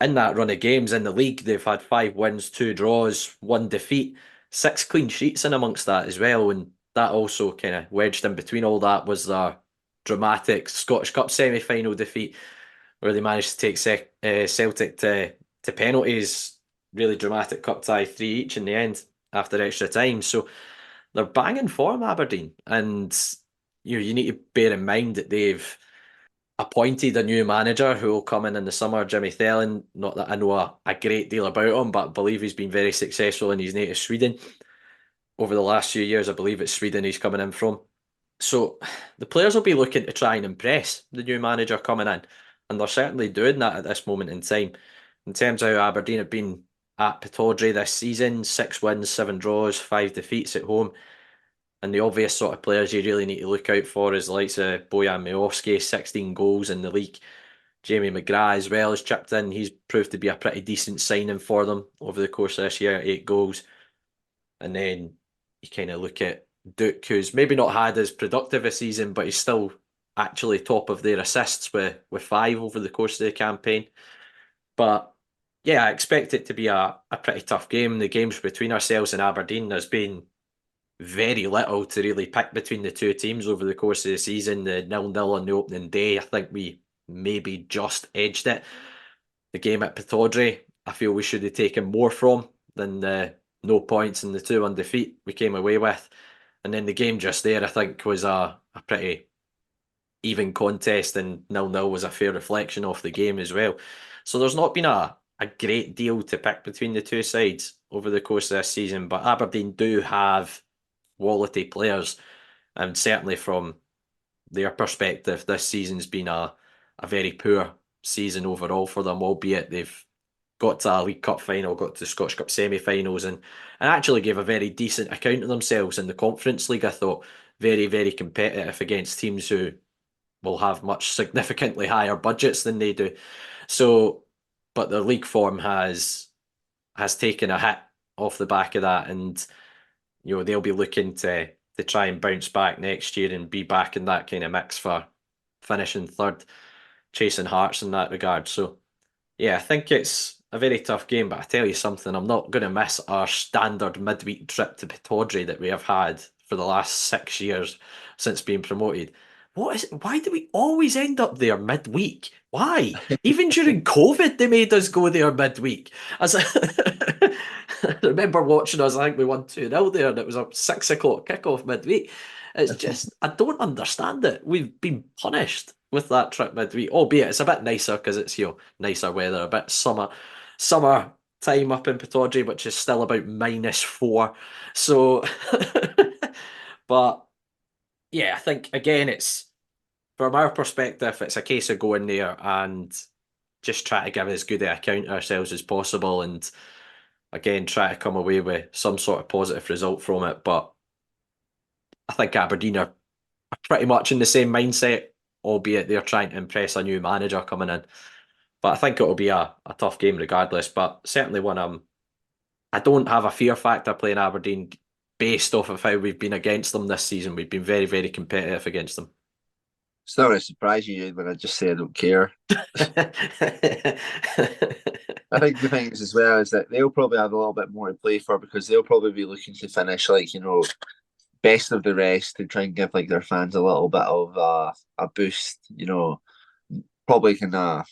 in that run of games in the league, they've had 5 wins, 2 draws, 1 defeat, 6 clean sheets in amongst that as well. And that also kind of wedged in between all that was their dramatic Scottish Cup semi-final defeat, where they managed to take Celtic to penalties. Really dramatic cup tie, 3 each in the end after extra time. So they're banging form, Aberdeen, and you need to bear in mind that they've appointed a new manager who will come in the summer, Jimmy Thelen. Not that I know a great deal about him, but I believe he's been very successful in his native Sweden over the last few years. I believe it's Sweden he's coming in from. So the players will be looking to try and impress the new manager coming in. And they're certainly doing that at this moment in time. In terms of how Aberdeen have been at Pittodrie this season, 6 wins, 7 draws, 5 defeats at home. And the obvious sort of players you really need to look out for is the likes of Bojan Miovski, 16 goals in the league. Jamie McGrath as well has chipped in. He's proved to be a pretty decent signing for them over the course of this year, 8 goals. And then you kind of look at Duke, who's maybe not had as productive a season, but he's still actually top of their assists with 5 over the course of the campaign. But yeah, I expect it to be a pretty tough game. The games between ourselves and Aberdeen, there's been very little to really pick between the two teams over the course of the season. The 0-0 on the opening day, I think we maybe just edged it. The game at Pittodrie, I feel we should have taken more from than the no points and the 2-1 defeat we came away with. And then the game just there, I think, was a pretty even contest, and 0-0 was a fair reflection of the game as well. So there's not been a great deal to pick between the two sides over the course of this season, but Aberdeen do have quality players, and certainly from their perspective, this season's been a very poor season overall for them, albeit they've got to a League Cup final, got to the Scottish Cup semi-finals, and actually gave a very decent account of themselves in the Conference League. I thought very, very competitive against teams who will have much significantly higher budgets than they do. So, but their league form has taken a hit off the back of that, and they'll be looking to try and bounce back next year and be back in that kind of mix for finishing third, chasing Hearts in that regard. So yeah, I think it's a very tough game, but I tell you something, I'm not going to miss our standard midweek trip to Pittodrie that we have had for the last 6 years since being promoted. Why do we always end up there midweek? Why? Even during COVID, they made us go there midweek. As I remember watching us, I think we won 2-0 there, and it was a 6 o'clock kickoff midweek. It's just, I don't understand it. We've been punished with that trip midweek, albeit it's a bit nicer because it's nicer weather, a bit summer time up in Pittodrie, which is still about -4. So, but yeah, I think again, it's from our perspective, it's a case of going there and just try to give as good an account of ourselves as possible, and again try to come away with some sort of positive result from it. But I think Aberdeen are pretty much in the same mindset, albeit they're trying to impress a new manager coming in. But I think it'll be a tough game regardless. But certainly one I don't have a fear factor playing Aberdeen based off of how we've been against them this season. We've been very, very competitive against them. It's not going to surprise you when I just say I don't care. I think the thing is as well is that they'll probably have a little bit more to play for, because they'll probably be looking to finish best of the rest, to try and give their fans a little bit of a boost. Probably in a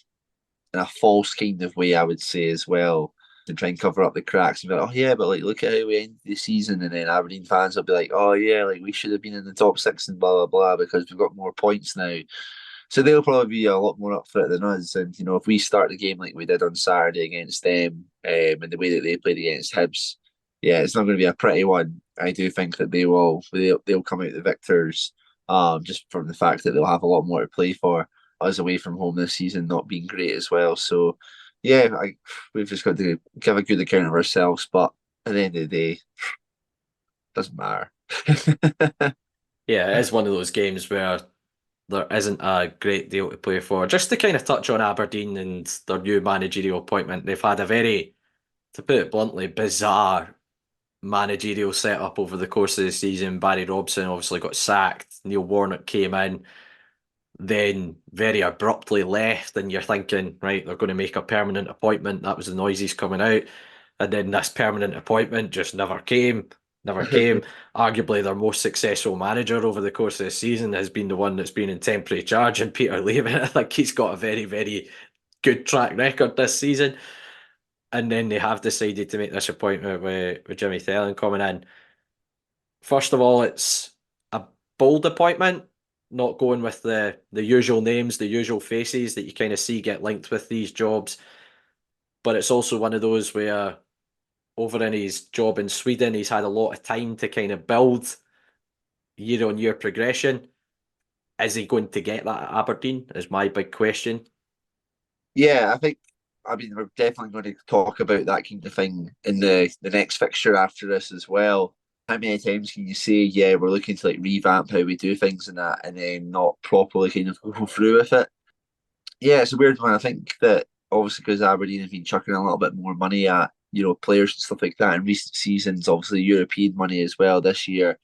false kind of way, I would say as well, to try and cover up the cracks and be like, oh yeah, but look at how we ended the season, and then Aberdeen fans will be like, oh yeah, we should have been in the top 6 and blah blah blah because we've got more points now. So they'll probably be a lot more up for it than us. And if we start the game like we did on Saturday against them, and the way that they played against Hibs, yeah, it's not going to be a pretty one. I do think that they'll come out the victors, just from the fact that they'll have a lot more to play for. Us away from home this season not being great as well. So yeah, we've just got to give a good account of ourselves. But at the end of the day, it doesn't matter. Yeah, it is one of those games where there isn't a great deal to play for. Just to kind of touch on Aberdeen and their new managerial appointment, they've had a very, to put it bluntly, bizarre managerial setup over the course of the season. Barry Robson obviously got sacked. Neil Warnock came in, then very abruptly left, and you're thinking, right, they're going to make a permanent appointment. That was the noises coming out. And then this permanent appointment just never came. Arguably their most successful manager over the course of the season has been the one that's been in temporary charge, and Peter Leavitt. I think he's got a very, very good track record this season. And then they have decided to make this appointment with Jimmy Thelen coming in. First of all, it's a bold appointment, not going with the usual names, the usual faces that you kind of see get linked with these jobs. But it's also one of those where over in his job in Sweden, he's had a lot of time to kind of build year-on-year progression. Is he going to get that at Aberdeen, is my big question. Yeah, we're definitely going to talk about that kind of thing in the next fixture after this as well. How many times can you say, yeah, we're looking to revamp how we do things and that, and then not properly kind of go through with it? Yeah, it's a weird one. I think that obviously because Aberdeen have been chucking a little bit more money at players and stuff like that in recent seasons, obviously European money as well this year,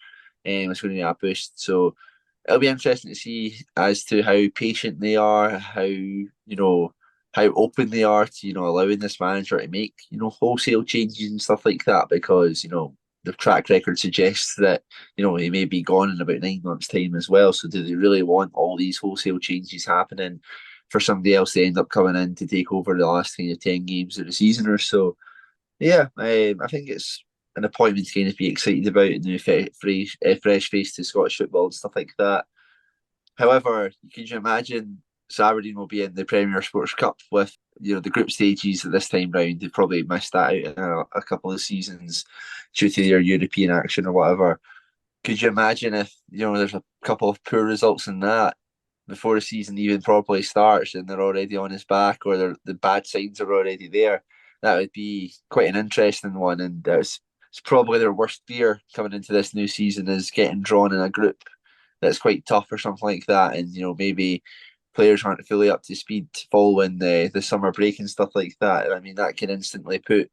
it's going to be a boost. So it'll be interesting to see as to how patient they are, how open they are to allowing this manager to make wholesale changes and stuff like that, because the track record suggests that he may be gone in about 9 months' time as well. So do they really want all these wholesale changes happening for somebody else to end up coming in to take over the last kind of 10 games of the season or so? Yeah, I think it's an appointment to kind of be excited about, and new fresh face to Scottish football and stuff like that. However, could you imagine Aberdeen will be in the Premier Sports Cup with the group stages at this time round? They've probably missed that out in a couple of seasons due to their European action or whatever. Could you imagine if there's a couple of poor results in that before the season even properly starts, and they're already on his back, or the bad signs are already there? that would be quite an interesting one. And it's probably their worst fear coming into this new season is getting drawn in a group that's quite tough or something like that. And maybe players aren't fully up to speed following the summer break and stuff like that. I mean, that can instantly put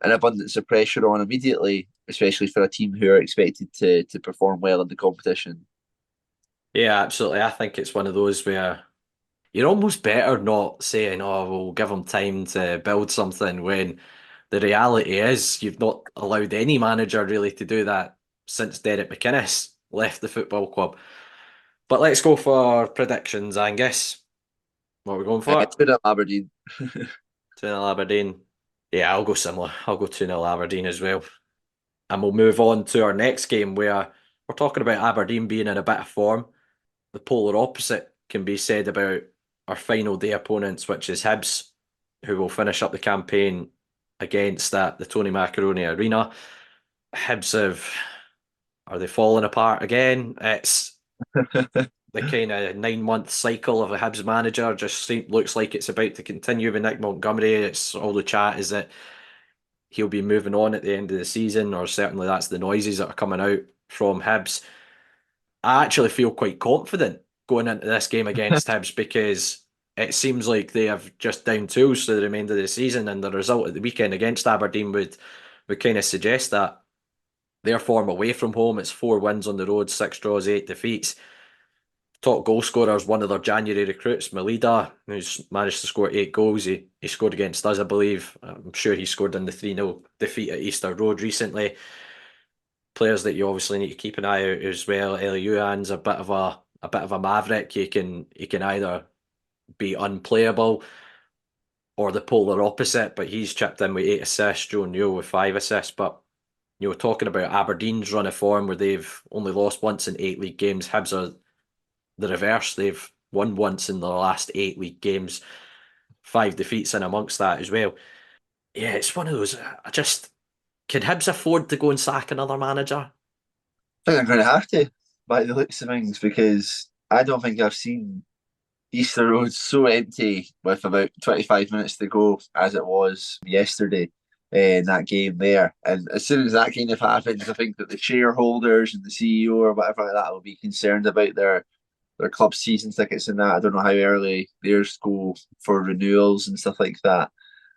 an abundance of pressure on immediately, especially for a team who are expected to perform well in the competition. Yeah, absolutely. I think it's one of those where you're almost better not saying, "Oh, we'll give them time to build something," when the reality is you've not allowed any manager really to do that since Derek McInnes left the football club. But let's go for predictions, Angus. What are we going for? 2-0 Aberdeen. 2-0 Aberdeen. Yeah, I'll go similar. I'll go 2-0 Aberdeen as well. And we'll move on to our next game where we're talking about Aberdeen being in a bit of form. The polar opposite can be said about our final day opponents, which is Hibs, who will finish up the campaign against the Tony Macaroni Arena. Hibs are they falling apart again? It's the kind of 9-month cycle of a Hibs manager just looks like it's about to continue with Nick Montgomery. It's all the chat is that he'll be moving on at the end of the season, or certainly that's the noises that are coming out from Hibs. I actually feel quite confident going into this game against Hibs because it seems like they have just down tools for the remainder of the season, and the result at the weekend against Aberdeen would kind of suggest that. Their form away from home, it's 4 wins on the road, 6 draws, 8 defeats. Top goal scorer is one of their January recruits, Melida, who's managed to score 8 goals. He scored against us, I believe. I'm sure he scored in the 3-0 defeat at Easter Road recently. Players that you obviously need to keep an eye out as well. Euan's a bit of a maverick. He can either be unplayable or the polar opposite, but he's chipped in with 8 assists, Joe Newell with 5 assists. But talking about Aberdeen's run of form where they've only lost once in 8 league games, Hibs are the reverse. They've won once in the last 8 league games, 5 defeats in amongst that as well. Yeah, it's one of those. Can Hibs afford to go and sack another manager? I think I'm going to have to, by the looks of things, because I don't think I've seen Easter Road so empty with about 25 minutes to go as it was yesterday in that game there. And as soon as that kind of happens, I think that the shareholders and the CEO or whatever like that will be concerned about their club season tickets and that. I don't know how early theirs go for renewals and stuff like that.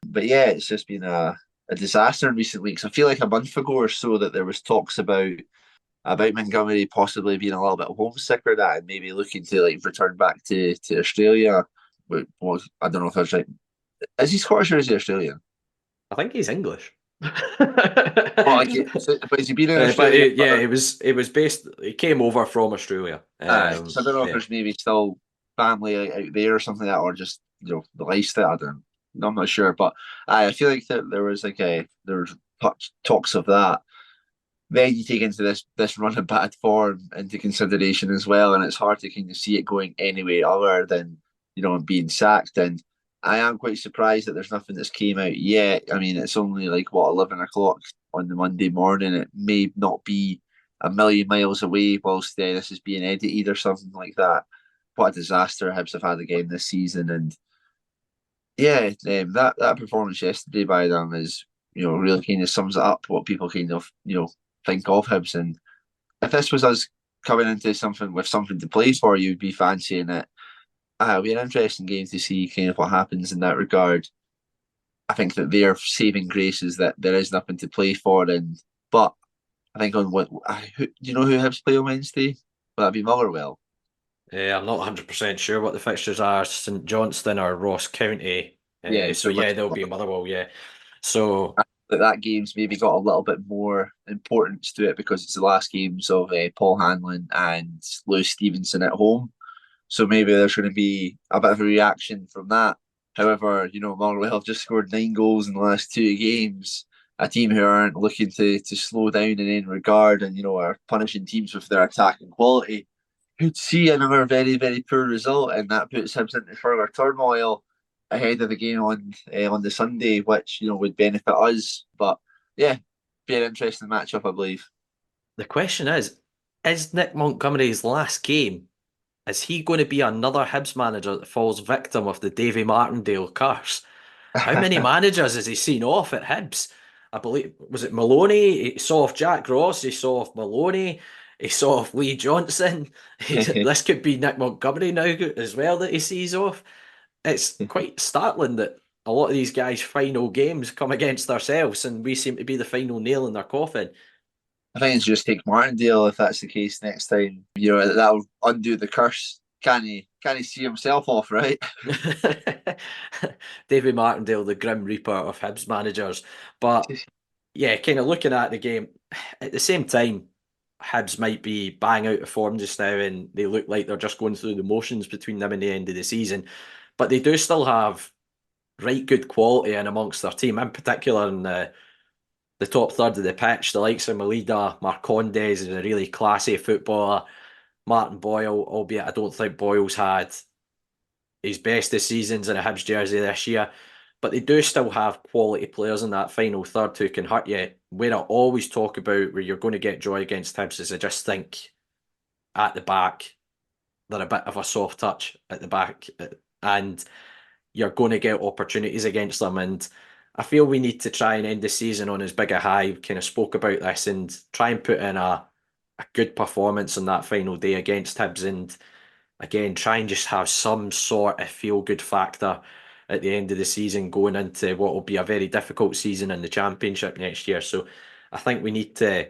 But yeah, it's just been a disaster in recent weeks. I feel like a month ago or so that there was talks about Montgomery possibly being a little bit homesick or that and maybe looking to return back to Australia. But I don't know if that's right. Is he Scottish or is he Australian? I think he's English. But has he been in Australia? It was based. He came over from Australia. So I don't know if there's maybe still family out there or something like that, or just the lifestyle. I'm not sure, but I feel like that there was talks of that. Then you take into this run of bad form into consideration as well, and it's hard to kind of see it going anywhere other than being sacked. And I am quite surprised that there's nothing that's came out yet. I mean, it's only 11 o'clock on the Monday morning. It may not be a million miles away whilst this is being edited or something like that. What a disaster Hibs have had again this season, and yeah, that performance yesterday by them is really kind of sums it up what people kind of think of Hibs. And if this was us coming into something with something to play for, you'd be fancying it. It'll be an interesting game to see kind of what happens in that regard. I think that their saving grace is that there is nothing to play for, but I think do you know who Hibs play on Wednesday? Will that be Motherwell? I'm not 100% sure what the fixtures are. St Johnstone or Ross County. So there'll be Motherwell. Yeah, so that game's maybe got a little bit more importance to it because it's the last games of Paul Hanlon and Lewis Stevenson at home. So maybe there's going to be a bit of a reaction from that. However, Motherwell have just scored 9 goals in the last 2 games. A team who aren't looking to slow down in any regard and, are punishing teams with their attacking quality. Who'd see another very, very poor result, and that puts Hibs into further turmoil ahead of the game on the Sunday, which would benefit us. But yeah, be an interesting matchup, I believe. The question is Nick Montgomery's last game? Is he going to be another Hibs manager that falls victim of the Davy Martindale curse? How many managers has he seen off at Hibs? I believe, was it Maloney? He saw off Jack Ross, he saw off Maloney, he saw off Lee Johnson. This could be Nick Montgomery now as well that he sees off. It's quite startling that a lot of these guys' final games come against ourselves and we seem to be the final nail in their coffin. I think it's just take Martindale if that's the case next time. That'll undo the curse. Can he see himself off, right? Davy Martindale, the Grim Reaper of Hibs managers. But yeah, kind of looking at the game, at the same time, Hibs might be bang out of form just now and they look like they're just going through the motions between them and the end of the season. But they do still have right good quality in amongst their team, in particular in the top third of the pitch. The likes of Melida, Marcondes is a really classy footballer. Martin Boyle, albeit I don't think Boyle's had his best of seasons in a Hibs jersey this year. But they do still have quality players in that final third who can hurt you. Where I always talk about where you're going to get joy against Hibs is I just think at the back, they're a bit of a soft touch at the back. And you're going to get opportunities against them. And I feel we need to try and end the season on as big a high. We kind of spoke about this and try and put in a good performance on that final day against Hibs. And again, try and just have some sort of feel good factor at the end of the season going into what will be a very difficult season in the Championship next year. So I think we need to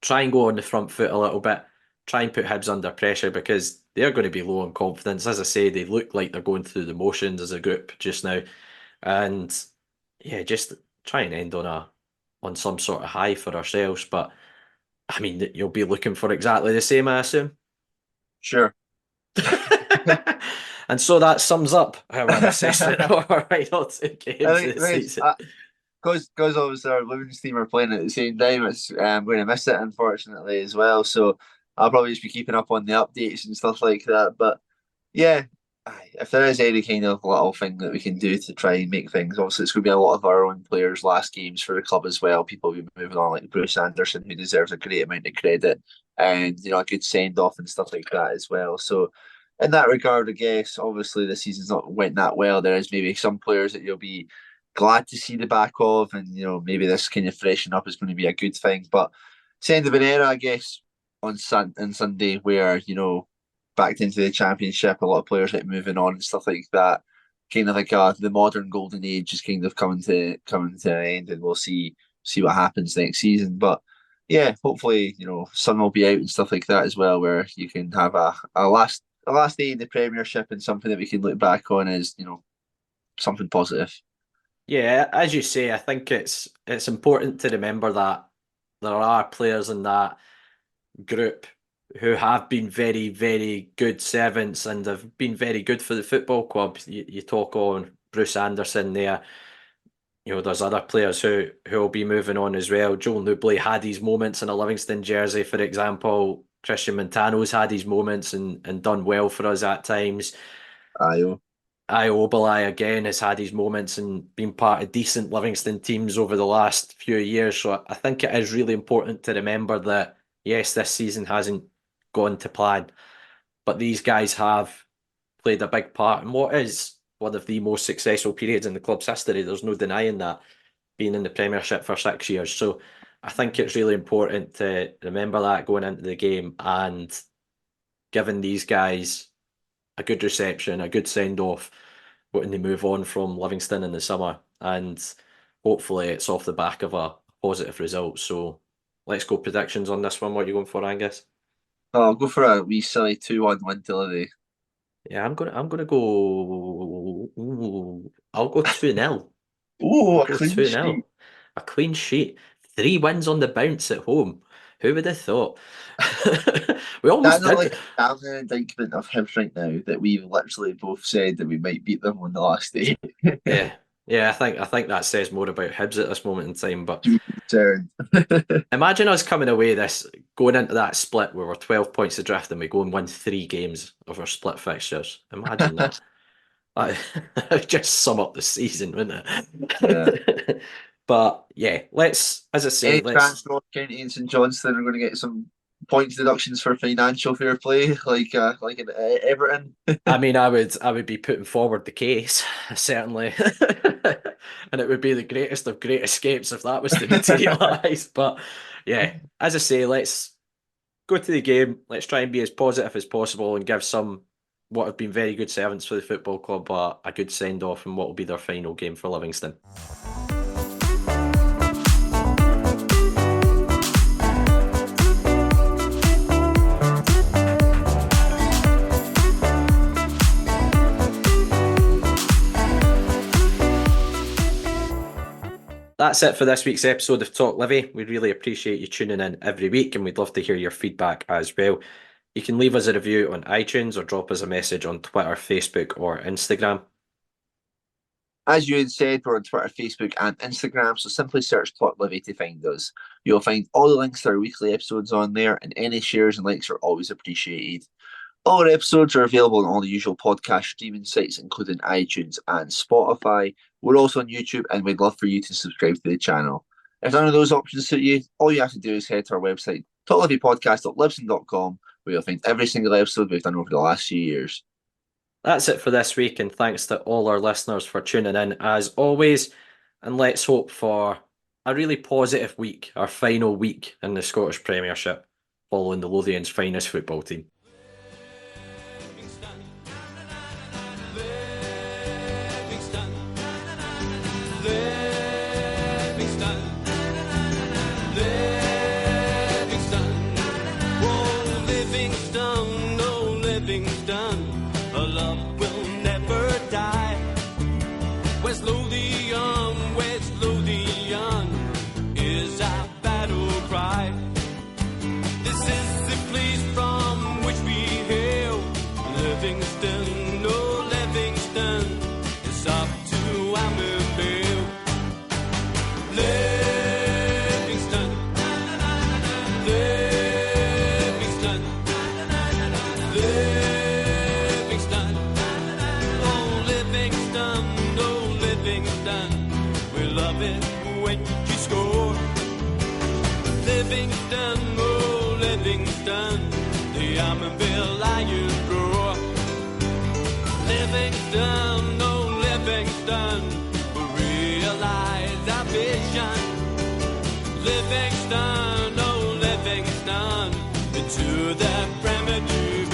try and go on the front foot a little bit, try and put Hibs under pressure because they're going to be low on confidence. As I say, they look like they're going through the motions as a group just now. And yeah, just try and end on some sort of high for ourselves. But I mean, you'll be looking for exactly the same, I assume. Sure. And so that sums up our assessment of our final two games this season. Because obviously our women's team are playing at the same time, I'm going to miss it unfortunately as well. So I'll probably just be keeping up on the updates and stuff like that. But yeah, if there is any kind of little thing that we can do to try and make things, obviously it's going to be a lot of our own players' last games for the club as well. People will be moving on, like Bruce Anderson, who deserves a great amount of credit, and a good send off and stuff like that as well. So in that regard, I guess obviously the season's not went that well. There is maybe some players that you'll be glad to see the back of, and maybe this kind of freshen up is going to be a good thing. But it's the end of an era, I guess, on Sunday where backed into the Championship, a lot of players like moving on and stuff like that. Kind of like the modern golden age is kind of coming to an end, and we'll see what happens next season. But yeah, hopefully sun will be out and stuff like that as well, where you can have a last day in the Premiership and something that we can look back on as something positive. Yeah, as you say, I think it's important to remember that there are players in that group who have been very, very good servants and have been very good for the football club. You talk on Bruce Anderson there. There's other players who will be moving on as well. Joel Newbley had his moments in a Livingston jersey, for example. Christian Montano's had his moments and done well for us at times. Ayo Obalai again has had his moments and been part of decent Livingston teams over the last few years. So I think it is really important to remember that, yes, this season hasn't gone to plan, but these guys have played a big part in what is one of the most successful periods in the club's history. There's no denying that, being in the Premiership for 6 years. So I think it's really important to remember that going into the game and giving these guys a good reception, a good send-off when they move on from Livingston in the summer. And hopefully it's off the back of a positive result. So let's go predictions on this one. What are you going for, Angus? I'll go for a wee silly 2-1 win to Livy. Yeah, I'm gonna go. I'll go 2-0. Oh, a clean sheet. A clean sheet. 3 wins on the bounce at home. Who would have thought? We almost did. Like I'm an indictment of Hibs right now that we've literally both said that we might beat them on the last day. Yeah. I think that says more about Hibs at this moment in time. But imagine us coming away going into that split where we're 12 points adrift and we go and win 3 games of our split fixtures. Imagine that. That would just sum up the season, wouldn't it? Yeah. But yeah, let's, as I say, Any chance North County and St Johnstone are going to get some points deductions for financial fair play, like in Everton. I mean, I would be putting forward the case, certainly. And it would be the greatest of great escapes if that was to materialise. But yeah, as I say, let's go to the game. Let's try and be as positive as possible and give some what have been very good servants for the football club a good send off in what will be their final game for Livingston. That's it for this week's episode of Talk Livi. We really appreciate you tuning in every week and we'd love to hear your feedback as well. You can leave us a review on iTunes or drop us a message on Twitter, Facebook or Instagram. As you had said, we're on Twitter, Facebook and Instagram, so simply search Talk Livi to find us. You'll find all the links to our weekly episodes on there, and any shares and likes are always appreciated. All our episodes are available on all the usual podcast streaming sites, including iTunes and Spotify. We're also on YouTube, and we'd love for you to subscribe to the channel. If none of those options suit you, all you have to do is head to our website, talklivipodcast.libsyn.com, where you'll find every single episode we've done over the last few years. That's it for this week, and thanks to all our listeners for tuning in as always. And let's hope for a really positive week, our final week in the Scottish Premiership, following the Lothians' finest football team. West Lothian is our battle cry. This is the place from which we hail. Livingston, no Livingston, it's up to Ambervale. Livingston, Livingston, Livingston, oh Livingston, no Livingston, we love it when you score. Livingston, oh Livingston, the Ambervale Lions roar. Livingston, oh Livingston, we realize our vision. Livingston, oh Livingston, into the Premiership.